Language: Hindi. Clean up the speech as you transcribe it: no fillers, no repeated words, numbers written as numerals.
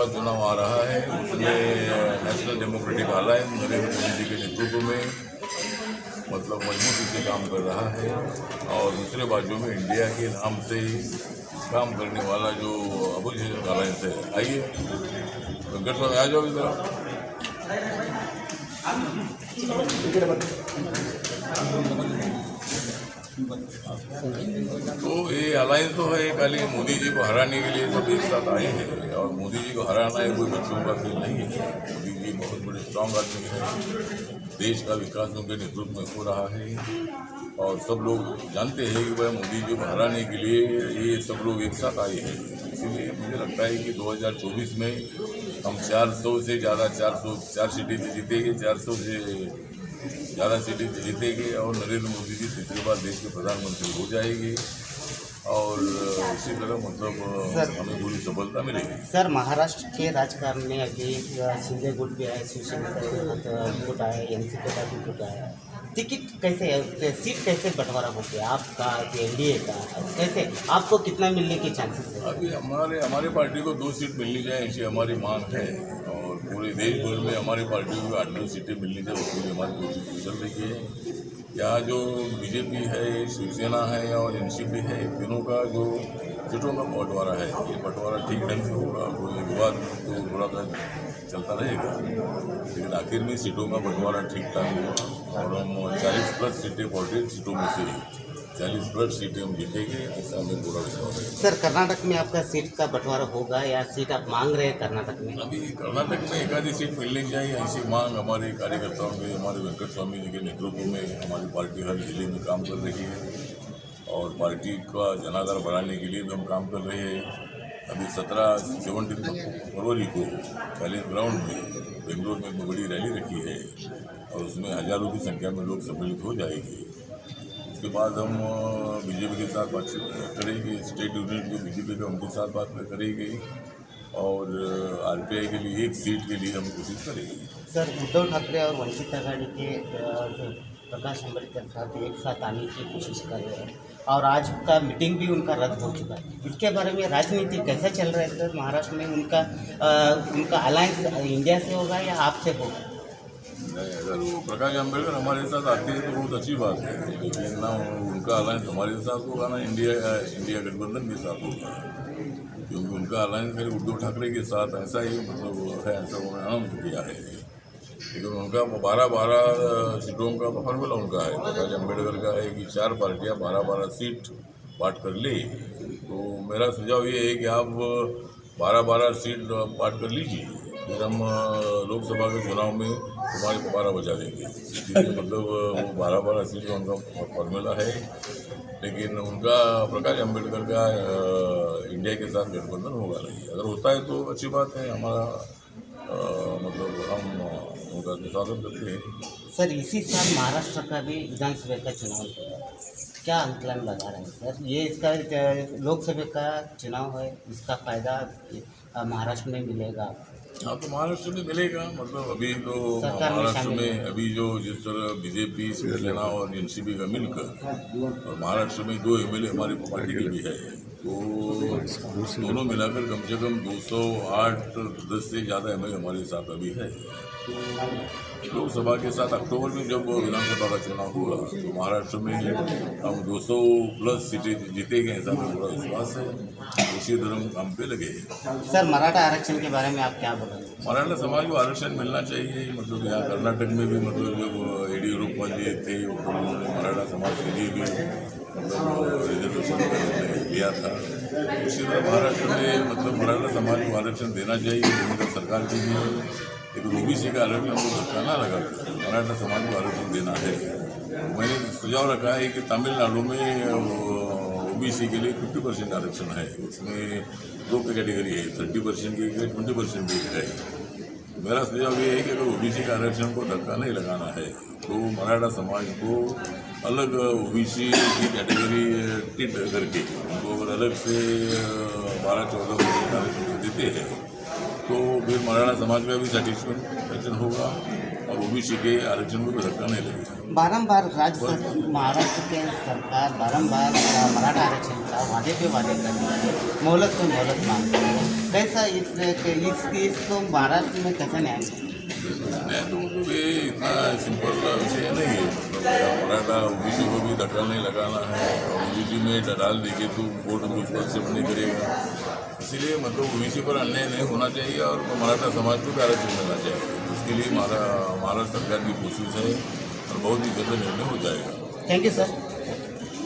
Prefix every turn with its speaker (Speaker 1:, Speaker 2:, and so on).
Speaker 1: का चुनाव आ रहा है, उसमें National Democratic Alliance Narendra Modi ji के नेतृत्व में मतलब मजबूती से काम कर रहा है। और दूसरे बाजू में इंडिया के नाम से काम करने वाला जो अपोजिशन अलायंस है। आइए वेंकट साहब आ जाओ इधर। तो ये अलायंस तो है खाली मोदी जी को हराने के लिए सब एक साथ आए हैं। और मोदी जी को हराना है कोई बच्चों का खेल नहीं है। मोदी जी बहुत बड़े स्ट्रांग आदमी है, देश का विकास उनके नेतृत्व में हो रहा है। और सब लोग जानते हैं कि भाई मोदी जी को हराने के लिए ये सब लोग एक साथ आए हैं। इसीलिए मुझे लगता है कि 2024 में हम 400 से ज़्यादा 404 सीटें जीतेंगे, 400 से ज़्यादा सीटें जीतेंगे और नरेंद्र मोदी जी तीसरी बार देश के प्रधानमंत्री हो जाएंगे। और इसी तरह मतलब हमें पूरी सफलता मिलेगी।
Speaker 2: सर, महाराष्ट्र के राजकारण में अभी शिंदे गुट भी है, शिवसेना का गुट है, एनसीपी का भी गुट है। टिकट कैसे है, सीट कैसे बंटवारा हो गया आपका, एनडीए का, कैसे आपको कितना मिलने के चांसेस है?
Speaker 1: अभी हमारे पार्टी को 2 सीट मिलनी चाहिए, ऐसी हमारी मांग है। और पूरे देश भर में हमारी पार्टी को 8-9 सीटें मिलनी चाहिए, उसके लिए हमारी कोशिश चल रही है। यहाँ जो बीजेपी है, शिवसेना है और एनसीपी है, तीनों का जो सीटों का बंटवारा है, ये बंटवारा ठीक ढंग से होगा। कोई विवाद तो थोड़ा सा चलता रहेगा, लेकिन आखिर में सीटों का बंटवारा ठीक ठाक होगा। और हम 40+ सीटें, 48 सीटों में से 40+ सीटें हम जीतेंगे, ऐसा हमें पूरा विश्वास है।
Speaker 2: सर, कर्नाटक में आपका सीट का बंटवारा होगा या सीट आप मांग रहे हैं कर्नाटक में?
Speaker 1: अभी कर्नाटक में एकाधी सीट मिलनी चाहिए, ऐसी मांग हमारे कार्यकर्ताओं की, हमारे वेंकट स्वामी जी के नेतृत्व में हमारी पार्टी हर जिले में काम कर रही है। और पार्टी का जनाधार बढ़ाने के लिए भी हम काम कर रहे हैं। अभी 17 फरवरी को पहले ग्राउंड में बेंगलोर में एक बड़ी रैली रखी है और उसमें हजारों की संख्या में लोग सम्मिलित हो जाएंगे। उसके बाद हम बीजेपी के साथ बातचीत करेंगे, स्टेट यूनिट जो बीजेपी का उनके साथ बात करेंगे। और आरपीआई के लिए 1 सीट के लिए हम कोशिश करेंगे।
Speaker 2: सर, उद्धव ठाकरे और वंचित आघाड़ी के प्रकाश आंबेडकर साथ एक साथ आने की कोशिश कर रहे हैं और आज का मीटिंग भी उनका रद्द हो चुका है। इसके बारे में राजनीति कैसा चल रहा है सर महाराष्ट्र में? उनका अलायंस इंडिया से होगा या आपसे होगा?
Speaker 1: नहीं, अगर वो प्रकाश आंबेडकर हमारे साथ आते हैं तो बहुत अच्छी बात है, लेकिन ना उनका अलायंस हमारे साथ होगा ना इंडिया गठबंधन के साथ होगा। क्योंकि उनका अलायंस मेरे उद्धव ठाकरे के साथ ऐसा ही मतलब है, ऐसा उन्होंने अनाउंस किया है। लेकिन उनका 12 सीटों का फॉर्मूला उनका है, प्रकाश अम्बेडकर का है कि 4 पार्टियां 12 सीट बांट कर ले। तो मेरा सुझाव ये है कि आप 12 सीट बांट कर लीजिए, फिर हम लोकसभा के चुनाव में तुम्हारे 12 बचा देंगे। इसलिए मतलब वो 12 सीट का उनका फॉर्मूला है। लेकिन उनका प्रकाश अम्बेडकर का इंडिया के साथ गठबंधन होगा नहीं। अगर होता है तो अच्छी बात है, हमारा मतलब हम उनका स्वागत करते हैं।
Speaker 2: सर, इसी साल महाराष्ट्र का भी विधानसभा का चुनाव होगा, क्या आंकलन लगा रहे हैं सर? ये इसका लोकसभा का चुनाव है, इसका फायदा महाराष्ट्र में मिलेगा?
Speaker 1: हाँ, तो महाराष्ट्र में मिलेगा। मतलब अभी तो महाराष्ट्र में अभी जो जिस तरह बीजेपी, शिवसेना और एनसीपी का मिलकर और महाराष्ट्र में 2 एमएलए हमारी पार्टी के भी है, तो दोनों मिलाकर कम से कम 208-10 से ज़्यादा एमएलए हमारे साथ अभी है। तो लोकसभा के साथ अक्टूबर में जब विधानसभा का चुनाव होगा तो महाराष्ट्र में हम 200+ सीटें जीतेंगे, ऐसा हमें पूरा विश्वास है। उसी तरह हम काम पे लगे।
Speaker 2: सर, मराठा आरक्षण के बारे में आप क्या बोलेंगे?
Speaker 1: मराठा समाज को आरक्षण मिलना चाहिए। मतलब यहाँ कर्नाटक में भी मतलब जब येडियुरप्पा जी थे उन्होंने मराठा समाज के लिए भी मतलब रिजर्वेशन लिया था। उसी तरह महाराष्ट्र में मतलब मराठा समाज को आरक्षण देना चाहिए। मतलब सरकार के लिए एक ओबीसी का आरक्षण को धक्का ना लगा, मराठा समाज को आरक्षण देना है। मैंने सुझाव रखा है कि तमिलनाडु में ओबीसी के लिए 50% आरक्षण है। उसमें 2 कैटेगरी है, 30% की 20% की है। मेरा सुझाव ये है कि अगर ओबीसी का आरक्षण को धक्का नहीं लगाना है तो मराठा समाज को अलग ओबीसी की कैटेगरी टिट करके उनको अगर अलग से 12-14% आरक्षण देते हैं तो फिर मराठा समाज का भी सेटिस्फैक्शन होगा और ओबीसी के आरक्षण को भी धक्का नहीं लगेगा।
Speaker 2: बारंबार महाराष्ट्र के सरकार बारंबार मराठा आरक्षण का वादे पे वादे कर रहे हैं, मोहलत पे मोहलत मांगते हैं। कैसा इसको महाराष्ट्र में कैसा न्याय मिलेगा?
Speaker 1: मैं तो मतलब ये इतना सिंपल विषय नहीं है। मतलब मराठा ओबीसी को भी धक्का नहीं लगाना है, और ओबीसी में डाल देंगे तो कोर्ट में उसको एक्सेप्ट नहीं करेगा। इसीलिए मतलब ओबीसी पर अन्याय नहीं होना चाहिए और मराठा समाज को भी आरक्षण मिलना चाहिए। उसके लिए महाराष्ट्र सरकार की कोशिश है और बहुत ही जल्द निर्णय हो जाएगा।
Speaker 2: Thank you sir.